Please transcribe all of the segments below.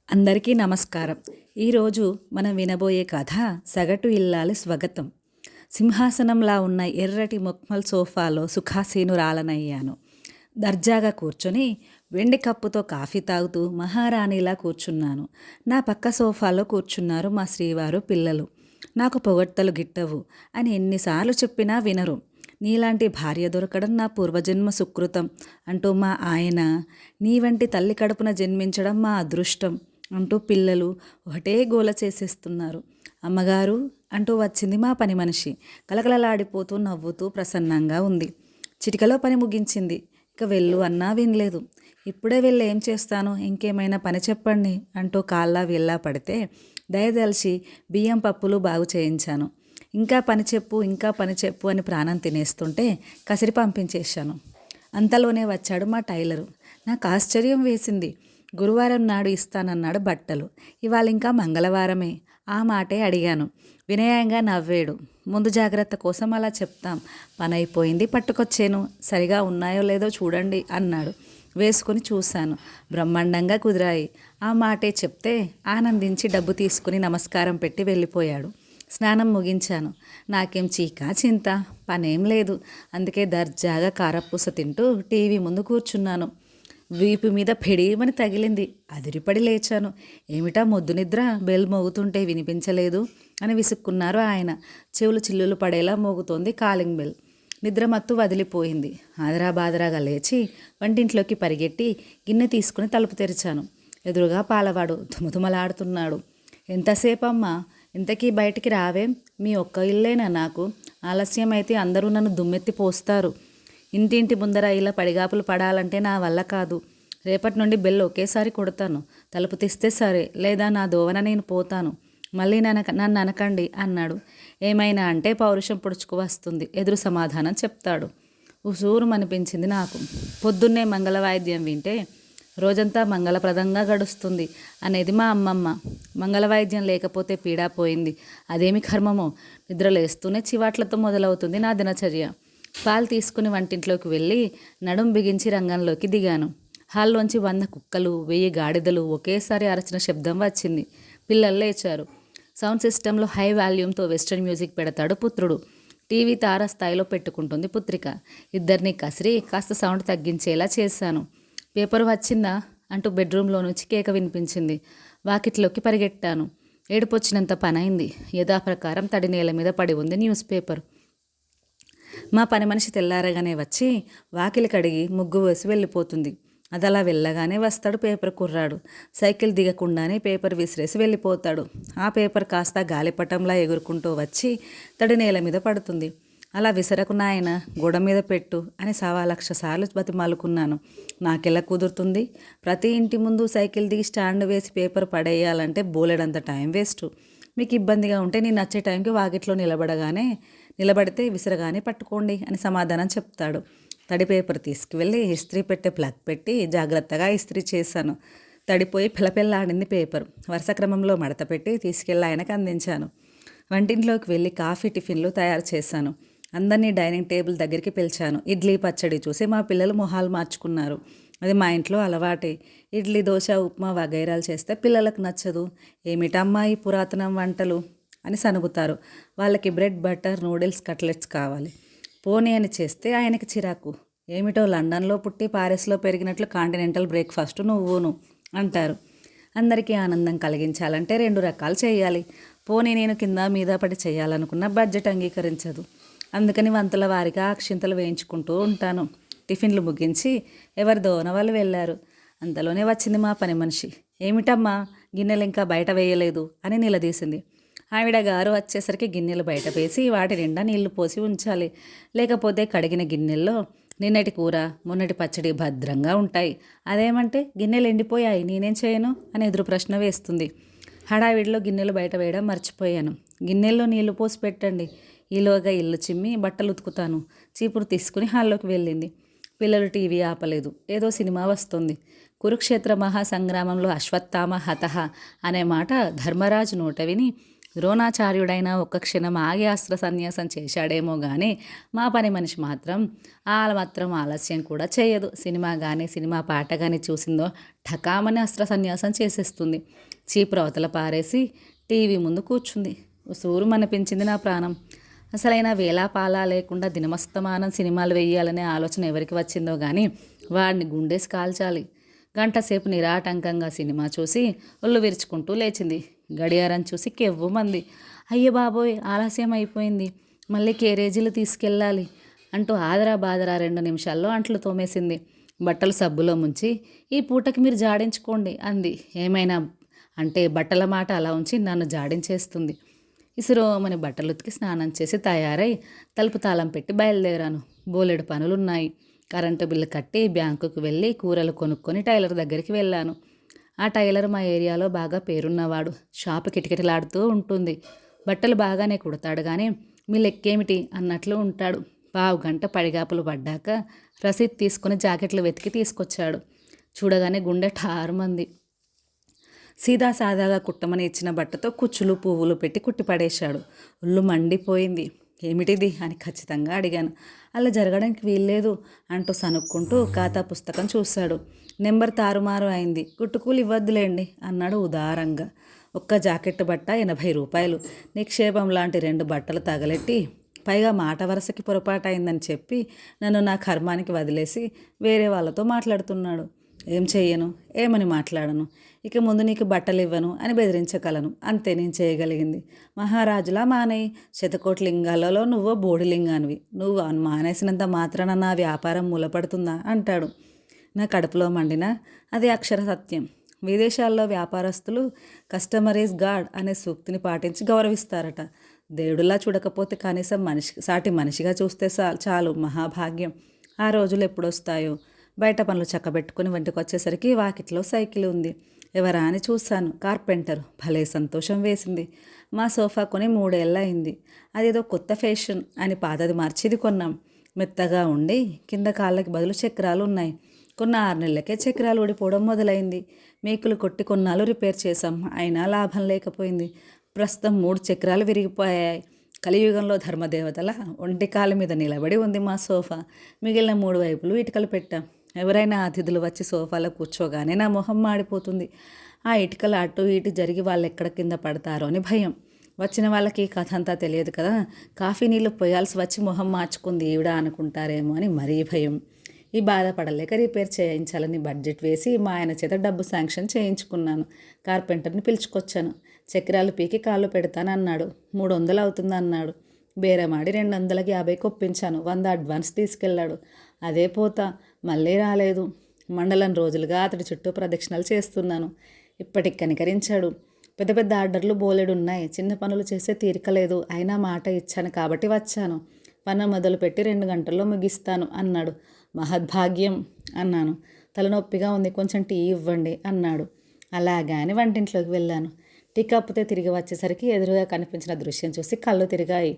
అందరికీ నమస్కారం. ఈరోజు మనం వినబోయే కథ సగటు ఇల్లాలి స్వాగతం. సింహాసనంలా ఉన్న ఎర్రటి మొక్మల్ సోఫాలో సుఖాసీనురాలనయ్యాను. దర్జాగా కూర్చొని వెండి కప్పుతో కాఫీ తాగుతూ మహారాణిలా కూర్చున్నాను. నా పక్క సోఫాలో కూర్చున్నారు మా శ్రీవారు పిల్లలు. నాకు పొగడ్తలు గిట్టవు అని ఎన్నిసార్లు చెప్పినా వినరు. నీలాంటి భార్య దొరకడం నా పూర్వజన్మ సుకృతం అంటూ మా ఆయన, నీ వంటి తల్లి కడుపున జన్మించడం మా అదృష్టం అంటూ పిల్లలు ఒకటే గోల చేసేస్తున్నారు. అమ్మగారు అంటూ వచ్చింది మా పని మనిషి. కలకలలాడిపోతూ నవ్వుతూ ప్రసన్నంగా ఉంది. చిటికలో పని ముగించింది. ఇక వెళ్ళు అన్నా వినలేదు. ఇప్పుడే వెళ్ళి ఏం చేస్తాను, ఇంకేమైనా పని చెప్పండి అంటూ కాళ్ళ వీళ్ళ పడితే దయదలిచి బియ్యం పప్పులు బాగు చేయించాను. ఇంకా పని చెప్పు అని ప్రాణం తినేస్తుంటే కసిరి పంపించేశాను. అంతలోనే వచ్చాడు మా టైలరు. నాకు ఆశ్చర్యం వేసింది. గురువారం నాడు ఇస్తానన్నాడు బట్టలు. ఇవాళ ఇంకా మంగళవారమే. ఆ మాటే అడిగాను. వినయంగా నవ్వాడు. ముందు జాగ్రత్త కోసం అలా చెప్తాం. పని అయిపోయింది, పట్టుకొచ్చాను. సరిగా ఉన్నాయో లేదో చూడండి అన్నాడు. వేసుకుని చూశాను. బ్రహ్మాండంగా కుదిరాయి. ఆ మాటే చెప్తే ఆనందించి డబ్బు తీసుకుని నమస్కారం పెట్టి వెళ్ళిపోయాడు. స్నానం ముగించాను. నాకేం చీకా చింత, పనేం లేదు. అందుకే దర్జాగా కారపూస తింటూ టీవీ ముందు కూర్చున్నాను. వీపు మీద పెడీమని తగిలింది. అదిరిపడి లేచాను. ఏమిటా మొద్దు నిద్ర, బెల్ మోగుతుంటే వినిపించలేదు అని విసుక్కున్నారు ఆయన. చెవులు చిల్లులు పడేలా మోగుతోంది కాలింగ్ బెల్. నిద్ర మత్తు వదిలిపోయింది. ఆదరాబాదరాగా లేచి వంటింట్లోకి పరిగెట్టి గిన్నె తీసుకుని తలుపు తెరిచాను. ఎదురుగా పాలవాడు తుమతుమలాడుతున్నాడు. ఎంతసేపమ్మా, ఇంతకీ బయటికి రావేం? మీ ఒక్క ఇల్లేనా నాకు? ఆలస్యమైతే అందరూ నన్ను దుమ్మెత్తి పోస్తారు. ఇంటింటి ముందర ఇలా పడిగాపులు పడాలంటే నా వల్ల కాదు. రేపటి నుండి బెల్ ఒకేసారి కొడతాను. తలుపు తీస్తే సరే, లేదా నా దోవన నేను పోతాను. మళ్ళీ నన్ను అనకండి అన్నాడు. ఏమైనా అంటే పౌరుషం పుడుచుకు వస్తుంది. ఎదురు సమాధానం చెప్తాడు. ఉసూరు అనిపించింది నాకు. పొద్దున్నే మంగళవాయిద్యం వింటే రోజంతా మంగళప్రదంగా గడుస్తుంది అనేది మా అమ్మమ్మ. మంగళవాయిద్యం లేకపోతే పీడా పోయింది. అదేమి కర్మమో, నిద్రలేస్తూనే చివాట్లతో మొదలవుతుంది నా దినచర్య. పాలు తీసుకుని వంటింట్లోకి వెళ్ళి నడుం బిగించి రంగంలోకి దిగాను. హాల్లోంచి 100 కుక్కలు 1000 గాడిదలు ఒకేసారి అరచిన శబ్దం వచ్చింది. పిల్లలు లేచారు. సౌండ్ సిస్టంలో హై వాల్యూమ్తో వెస్ట్రన్ మ్యూజిక్ పెడతాడు పుత్రుడు. టీవీ తార స్థాయిలో పెట్టుకుంటుంది పుత్రిక. ఇద్దరిని కసిరి కాస్త సౌండ్ తగ్గించేలా చేశాను. పేపర్ వచ్చిందా అంటూ బెడ్రూమ్లో నుంచి కేక వినిపించింది. వాకిట్లోకి పరిగెట్టాను. ఏడుపొచ్చినంత పనైంది. యథాప్రకారం తడి నేల మీద పడి ఉంది న్యూస్ పేపర్. మా పని మనిషి తెల్లారగానే వచ్చి వాకిలి కడిగి ముగ్గు వేసి వెళ్ళిపోతుంది. అదలా వెళ్ళగానే వస్తాడు పేపర్ కుర్రాడు. సైకిల్ దిగకుండానే పేపర్ విసిరేసి వెళ్ళిపోతాడు. ఆ పేపర్ కాస్త గాలిపటంలా ఎగురుకుంటూ వచ్చి తడి నేల మీద పడుతుంది. అలా విసరకు నాయన, గోడ మీద పెట్టు అని 1,00,000 సార్లు బతిమాలుకున్నాను. నాకెలా కుదురుతుంది? ప్రతి ఇంటి ముందు సైకిల్ దిగి స్టాండ్ వేసి పేపర్ పడేయాలంటే బోలెడంత టైం వేస్ట్. మీకు ఇబ్బందిగా ఉంటే నేను నచ్చే టైంకి వాకిట్లో నిలబడితే విసరగానే పట్టుకోండి అని సమాధానం చెప్తాడు. తడి పేపర్ తీసుకువెళ్ళి ఇస్త్రీ పెట్టే ప్లగ్ పెట్టి జాగ్రత్తగా ఇస్త్రీ చేశాను. తడిపోయి పిల్లపిల్లాడింది పేపర్. వరుస క్రమంలో మడత పెట్టి తీసుకెళ్ళి ఆయనకు అందించాను. వంటింట్లోకి వెళ్ళి కాఫీ టిఫిన్లు తయారు చేశాను. అందరినీ డైనింగ్ టేబుల్ దగ్గరికి పిలిచాను. ఇడ్లీ పచ్చడి చూసి మా పిల్లలు మొహాలు మార్చుకున్నారు. అది మా ఇంట్లో అలవాటే. ఇడ్లీ, దోశ, ఉప్మా వగైరాలు చేస్తే పిల్లలకు నచ్చదు. ఏమిటమ్మా ఈ పురాతనం వంటలు అని సనుగుతారు. వాళ్ళకి బ్రెడ్, బటర్, నూడిల్స్, కట్లెట్స్ కావాలి. పోనీ అని చేస్తే ఆయనకి చిరాకు. ఏమిటో లండన్లో పుట్టి పారిస్లో పెరిగినట్లు కాంటినెంటల్ బ్రేక్ఫాస్ట్ నువ్వును అంటారు. అందరికీ ఆనందం కలిగించాలంటే 2 రకాలు చేయాలి. పోనీ నేను కింద మీద పడి చేయాలనుకున్న బడ్జెట్ అంగీకరించదు. అందుకని వంతుల వారిగా అక్షింతలు వేయించుకుంటూ ఉంటాను. టిఫిన్లు ముగించి ఎవరి దోన వాళ్ళు వెళ్ళారు. అంతలోనే వచ్చింది మా పని మనిషి. ఏమిటమ్మా, గిన్నెలు ఇంకా బయట వేయలేదు అని నిలదీసింది. ఆవిడ గారు వచ్చేసరికి గిన్నెలు బయట వేసి వాటి నిండా నీళ్లు పోసి ఉంచాలి. లేకపోతే కడిగిన గిన్నెల్లో నిన్నటి కూర, మొన్నటి పచ్చడి భద్రంగా ఉంటాయి. అదేమంటే గిన్నెలు ఎండిపోయాయి, నేనేం చేయను అని ఎదురు ప్రశ్న వేస్తుంది. హడావిడిలో గిన్నెలు బయట వేయడం మర్చిపోయాను. గిన్నెల్లో నీళ్లు పోసి పెట్టండి. ఈలోగా ఇల్లు చిమ్మి బట్టలు ఉతుకుతాను. చీపురు తీసుకుని హాల్లోకి వెళ్ళింది. పిల్లలు టీవీ ఆపలేదు. ఏదో సినిమా వస్తుంది. కురుక్షేత్ర మహాసంగ్రామంలో అశ్వత్థామ హతః అనే మాట ధర్మరాజు నోట విని ద్రోణాచార్యుడైనా ఒక్క క్షణం ఆగి అస్త్ర సన్యాసం చేశాడేమో కానీ మా పని మనిషి మాత్రం మాత్రం ఆలస్యం కూడా చేయదు. సినిమా కానీ సినిమా పాట కానీ చూసిందో ఠకామని అస్త్ర సన్యాసం చేసేస్తుంది. చీపురు అవతల పారేసి టీవీ ముందు కూర్చుంది. సూరు అనిపించింది నా ప్రాణం. అసలైన వేలాపాలా లేకుండా దినమస్తమానం సినిమాలు వేయాలనే ఆలోచన ఎవరికి వచ్చిందో కానీ వాడిని గుండేసి కాల్చాలి. గంటసేపు నిరాటంకంగా సినిమా చూసి ఒళ్ళు విరుచుకుంటూ లేచింది. గడియారం చూసి కెవ్వుమంది. అయ్యో బాబోయ్, ఆలస్యం అయిపోయింది, మళ్ళీ కేరేజీలు తీసుకెళ్ళాలి అంటూ ఆదరా బాదరా 2 నిమిషాల్లో అంట్లు తోమేసింది. బట్టలు సబ్బులో ముంచి ఈ పూటకి మీరు జాడించుకోండి అంది. ఏమైనా అంటే బట్టల మాట అలా ఉంచి నన్ను జాడించేస్తుంది. ఇసురోమని బట్టలు ఉతికి స్నానం చేసి తయారై తలుపు తాళం పెట్టి బయలుదేరాను. బోలెడు పనులున్నాయి. కరెంటు బిల్లు కట్టి బ్యాంకుకు వెళ్ళి కూరలు కొనుక్కొని టైలర్ దగ్గరికి వెళ్ళాను. ఆ టైలర్ మా ఏరియాలో బాగా పేరున్నవాడు. షాపు కిటకిటలాడుతూ ఉంటుంది. బట్టలు బాగానే కుడతాడు కానీ మీ లెక్కేమిటి అన్నట్లు ఉంటాడు. 1/2 గంట పడిగాపులు పడ్డాక రసీద్ తీసుకుని జాకెట్లు వెతికి తీసుకొచ్చాడు. చూడగానే గుండె ఠారుమంది. సీదా సాదాగా కుట్టమని ఇచ్చిన బట్టతో కుచ్చులు పువ్వులు పెట్టి కుట్టిపడేశాడు. ఒళ్ళు మండిపోయింది. ఏమిటిది అని ఖచ్చితంగా అడిగాను. అలా జరగడానికి వీల్లేదు అంటూ సనుక్కుంటూ ఖాతా పుస్తకం చూశాడు. నెంబర్ తారుమారు అయింది. కుట్టుకూలు ఇవ్వద్దులేండి అన్నాడు ఉదారంగా. ఒక్క జాకెట్ బట్ట 80 రూపాయలు. నిక్షేపం లాంటి 2 బట్టలు తగలెట్టి పైగా మాట వరసకి పొరపాటైందని చెప్పి నన్ను నా కర్మానికి వదిలేసి వేరే వాళ్ళతో మాట్లాడుతున్నాడు. ఏం చెయ్యను, ఏమని మాట్లాడను. ఇక ముందు నీకు బట్టలు ఇవ్వను అని బెదిరించగలను. అంతే నేను చేయగలిగింది. మహారాజులా మానేయి. శతకోటి లింగాలలో నువ్వో బోడిలింగానివి. నువ్వు మానేసినంత మాత్రాన నా వ్యాపారం మూలపడుతుందా అంటాడు. నా కడుపులో మండిన అది అక్షర సత్యం. విదేశాల్లో వ్యాపారస్తులు కస్టమర్ ఈజ్ గాడ్ అనే సూక్తిని పాటించి గౌరవిస్తారట. దేవుడులా చూడకపోతే కనీసం సాటి మనిషిగా చూస్తే చాలు, మహాభాగ్యం. ఆ రోజులు ఎప్పుడొస్తాయో. బయట పనులు చక్కబెట్టుకుని వంటికి వచ్చేసరికి వాకిట్లో సైకిల్ ఉంది. ఎవరా అని చూశాను. కార్పెంటర్. భలే సంతోషం వేసింది. మా సోఫా కొని 3 ఏళ్ళు అయింది. అదేదో కొత్త ఫ్యాషన్ అని పాతది మార్చిది కొన్నాం. మెత్తగా ఉండి కింద కాళ్ళకి బదులు చక్రాలు ఉన్నాయి. కొన్న 6 నెలలకే చక్రాలు ఊడిపోవడం మొదలైంది. మేకులు కొట్టి కొన్నాళ్ళు రిపేర్ చేశాం. అయినా లాభం లేకపోయింది. ప్రస్తుతం 3 చక్రాలు విరిగిపోయాయి. కలియుగంలో ధర్మదేవతల ఒంటికాల మీద నిలబడి ఉంది మా సోఫా. మిగిలిన 3 వైపులు ఇటుకలు పెట్టాం. ఎవరైనా అతిథులు వచ్చి సోఫాలో కూర్చోగానే నా మొహం మాడిపోతుంది. ఆ ఇటుకలు అటు ఇటు జరిగి వాళ్ళు ఎక్కడ కింద పడతారో అని భయం. వచ్చిన వాళ్ళకి ఈ కథ అంతా తెలియదు కదా. కాఫీ నీళ్ళు పోయాల్సి వచ్చి మొహం మార్చుకుంది ఈవిడ అనుకుంటారేమో అని మరీ భయం. ఈ బాధపడలేక రిపేర్ చేయించాలని బడ్జెట్ వేసి మా ఆయన చేత డబ్బు శాంక్షన్ చేయించుకున్నాను. కార్పెంటర్ని పిలుచుకొచ్చాను. చక్రాలు పీకి కాళ్ళు పెడతానన్నాడు. 300 అవుతుందన్నాడు. బేరమాడి 250కి ఒప్పించాను. 100 అడ్వాన్స్ తీసుకెళ్ళాడు. అదే పోతా. మళ్ళీ రాలేదు. మండలం రోజులుగా అతడి చుట్టూ ప్రదక్షిణలు చేస్తున్నాను. ఇప్పటికి కనికరించాడు. పెద్ద పెద్ద ఆర్డర్లు బోలెడున్నాయి. చిన్న పనులు చేసే తీరికలేదు. అయినా మాట ఇచ్చాను కాబట్టి వచ్చాను. పని మొదలుపెట్టి 2 గంటల్లో ముగిస్తాను అన్నాడు. మహద్భాగ్యం అన్నాను. తలనొప్పిగా ఉంది, కొంచెం టీ ఇవ్వండి అన్నాడు. అలాగా అని వంటింట్లోకి వెళ్ళాను. టీ కప్పితే తిరిగి వచ్చేసరికి ఎదురుగా కనిపించిన దృశ్యం చూసి కళ్ళు తిరిగాయి.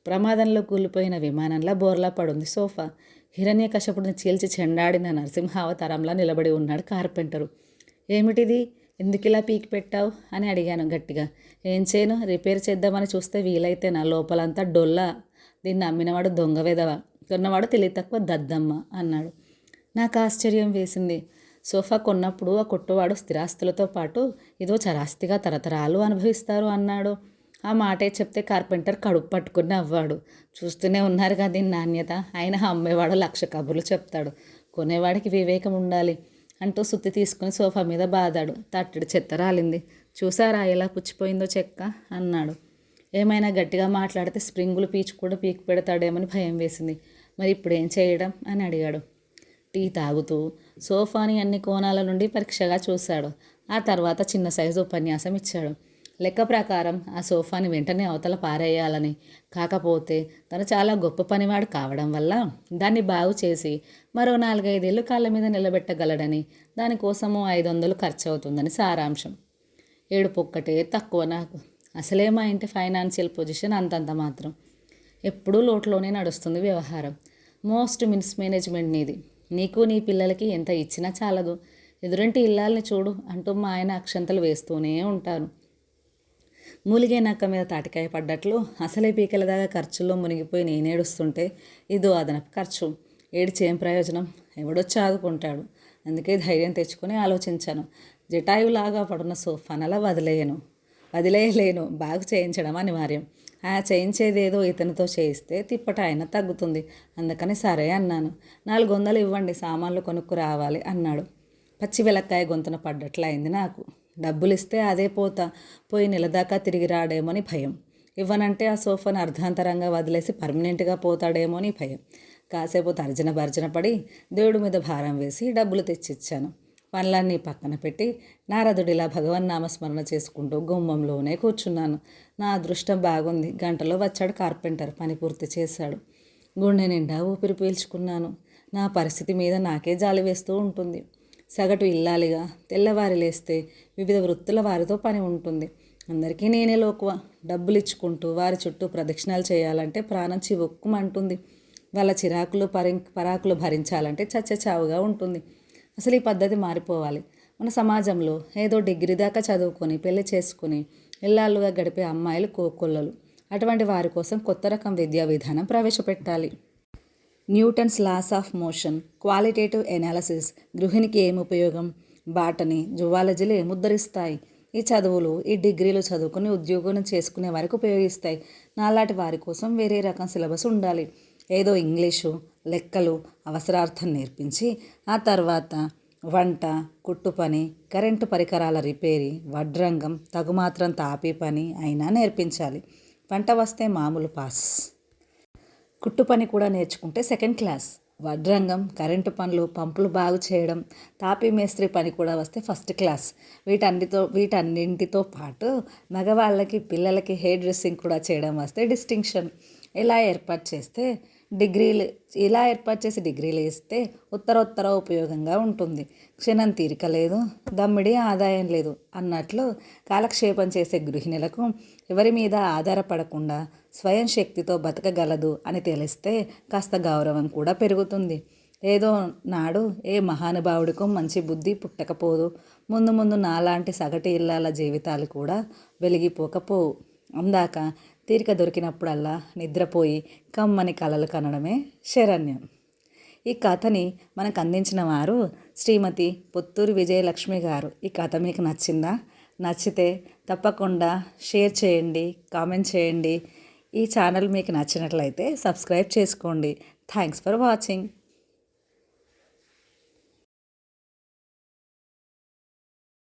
ప్రమాదంలో కూలిపోయిన విమానంలా బోర్లా పడుంది సోఫా. హిరణ్యకశపుడిని చీల్చి చెండాడిన నరసింహావతారంలా నిలబడి ఉన్నాడు కార్పెంటరు. ఏమిటిది, ఎందుకిలా పీకి పెట్టావు అని అడిగాను గట్టిగా. ఏం చేయను, రిపేర్ చేద్దామని చూస్తే వీలైతే నా లోపలంతా డొల్లా. దీన్ని అమ్మినవాడు దొంగ వెదవ, కొన్నవాడు తెలివి తక్కువ దద్దమ్మ అన్నాడు. నాకు ఆశ్చర్యం వేసింది. సోఫా కొన్నప్పుడు ఆ కొట్టువాడు స్థిరాస్తులతో పాటు ఇదో చరాస్తిగా తరతరాలు అనుభవిస్తారు అన్నాడు. ఆ మాటే చెప్తే కార్పెంటర్ కడుపు పట్టుకుని నవ్వాడు. చూస్తూనే ఉన్నారు దీని నాణ్యత. ఆయన అమ్మేవాడు 1,00,000 కబుర్లు చెప్తాడు. కొనేవాడికి వివేకం ఉండాలి అంటూ సుత్తి తీసుకుని సోఫా మీద బాదాడు. తట్టడి చెత్త రాలింది. చూసారా ఎలా పుచ్చిపోయిందో చెక్క అన్నాడు. ఏమైనా గట్టిగా మాట్లాడితే స్ప్రింగులు పీచు కూడా పీకి పెడతాడేమని భయం వేసింది. మరి ఇప్పుడు ఏం చేయడం అని అడిగాడు. టీ తాగుతూ సోఫాని అన్ని కోణాల నుండి పరీక్షగా చూశాడు. ఆ తర్వాత చిన్న సైజు ఉపన్యాసం ఇచ్చాడు. లెక్క ప్రకారం ఆ సోఫాని వెంటనే అవతల పారేయాలని, కాకపోతే తను చాలా గొప్ప పనివాడు కావడం వల్ల దాన్ని బాగు చేసి మరో 4-5 ఏళ్ళు కాళ్ళ మీద నిలబెట్టగలడని, దానికోసము 500 ఖర్చు అవుతుందని సారాంశం. ఏడుపొక్కటే తక్కువ నాకు. అసలే మా ఇంటి ఫైనాన్షియల్ పొజిషన్ అంతంత మాత్రం. ఎప్పుడూ లోట్లోనే నడుస్తుంది వ్యవహారం. మోస్ట్ మిస్మేనేజ్మెంట్ నీది. నీకు నీ పిల్లలకి ఎంత ఇచ్చినా చాలదు. ఎదురింటి ఇల్లాలని చూడు అంటూ మా ఆయన అక్షంతలు వేస్తూనే ఉంటాను. మూలిగే నక్క మీద తాటికాయ పడ్డట్లు అసలే పీకల దాకా ఖర్చుల్లో మునిగిపోయి నేనేడుస్తుంటే ఇదో అదనపు ఖర్చు. ఏడిచి ఏం ప్రయోజనం? ఎవడొచ్చి ఆదుకుంటాడు? అందుకే ధైర్యం తెచ్చుకొని ఆలోచించాను. జటాయులాగా పడున్న సోఫాను అలా వదిలేయలేను. బాగు చేయించడం అనివార్యం. ఆ చేయించేదేదో ఇతనితో చేయిస్తే తిప్పట అయినా తగ్గుతుంది. అందుకని సరే అన్నాను. 400 ఇవ్వండి, సామాన్లు కొనుక్కు రావాలి అన్నాడు. పచ్చి వెలక్కాయ గొంతున పడ్డట్లయింది నాకు. డబ్బులిస్తే అదే పోయి నెలదాకా తిరిగి రాడేమోని భయం. ఇవ్వనంటే ఆ సోఫాను అర్ధాంతరంగా వదిలేసి పర్మనెంట్గా పోతాడేమోని భయం. కాసేపు తర్జన పడి దేవుడి మీద భారం వేసి డబ్బులు తెచ్చిచ్చాను. పనులన్నీ పక్కన పెట్టి నారదుడిలా భగవన్నామస్మరణ చేసుకుంటూ గుమ్మంలోనే కూర్చున్నాను. నా అదృష్టం బాగుంది. గంటలో వచ్చాడు కార్పెంటర్. పని పూర్తి చేశాడు. గుండె నిండా ఊపిరి పీల్చుకున్నాను. నా పరిస్థితి మీద నాకే జాలి వేస్తూ ఉంటుంది. సగటు ఇల్లాలిగా తెల్లవారి లేస్తే వివిధ వృత్తుల వారితో పని ఉంటుంది. అందరికీ నేనే లోకువ. డబ్బులు ఇచ్చుకుంటూ వారి చుట్టూ ప్రదక్షిణాలు చేయాలంటే ప్రాణం చివుక్కుమంటుంది. వాళ్ళ చిరాకులు పరాకులు భరించాలంటే చచ్చావుగా ఉంటుంది. అసలు ఈ పద్ధతి మారిపోవాలి. మన సమాజంలో ఏదో డిగ్రీ దాకా చదువుకొని పెళ్లి చేసుకుని ఇల్లాలుగా గడిపే అమ్మాయిలు కోకొల్లలు. అటువంటి వారి కోసం కొత్త రకం విద్యా విధానం ప్రవేశపెట్టాలి. Newton's laws of motion, qualitative analysis, గృహిణికి ఏం ఉపయోగం, బాటనీ, జువాలజీలు ఏముద్ధరిస్తాయి? ఈ చదువులు, ఈ డిగ్రీలు చదువుకుని ఉద్యోగం చేసుకునే వారికి ఉపయోగిస్తాయి. నాలాంటి వారి కోసం వేరే రకం సిలబస్ ఉండాలి. ఏదో ఇంగ్లీషు, లెక్కలు అవసరార్థం నేర్పించి ఆ తర్వాత వంట, కుట్టు పని, కరెంటు పరికరాల రిపేరీ, వడ్రంగం, తగుమాత్రం తాపీ పని అయినా నేర్పించాలి. వంట వస్తే మామూలు పాస్. కుట్టు పని కూడా నేర్చుకుంటే సెకండ్ క్లాస్. వడ్రంగం, కరెంటు పనులు, పంపులు బాగు చేయడం, తాపీ మేస్త్రి పని కూడా వస్తే ఫస్ట్ క్లాస్. వీటన్నింటితో పాటు మగవాళ్ళకి, పిల్లలకి హెయిర్ డ్రెస్సింగ్ కూడా చేయడం వస్తే డిస్టింక్షన్. ఇలా ఏర్పాటు చేసి డిగ్రీలు ఇస్తే ఉత్తరోత్తర ఉపయోగంగా ఉంటుంది. క్షణం తీరిక లేదు, దమ్మిడి ఆదాయం లేదు అన్నట్లు కాలక్షేపం చేసే గృహిణులకు ఎవరి మీద ఆధారపడకుండా స్వయం శక్తితో బతకగలదు అని తెలిస్తే కాస్త గౌరవం కూడా పెరుగుతుంది. ఏదో నాడు ఏ మహానుభావుడికో మంచి బుద్ధి పుట్టకపోదు. ముందు నాలాంటి సగటు ఇళ్ళాల జీవితాలు కూడా వెలిగిపోకపోవు. అందాక తీరిక దొరికినప్పుడల్లా నిద్రపోయి కమ్మని కలలు కనడమే శరణ్యం. ఈ కథని మనకు అందించిన వారు శ్రీమతి పొత్తూరి విజయలక్ష్మి గారు. ఈ కథ మీకు నచ్చిందా? నచ్చితే తప్పకుండా షేర్ చేయండి, కామెంట్ చేయండి. ఈ ఛానల్ మీకు నచ్చినట్లయితే సబ్స్క్రైబ్ చేసుకోండి. Thanks for watching.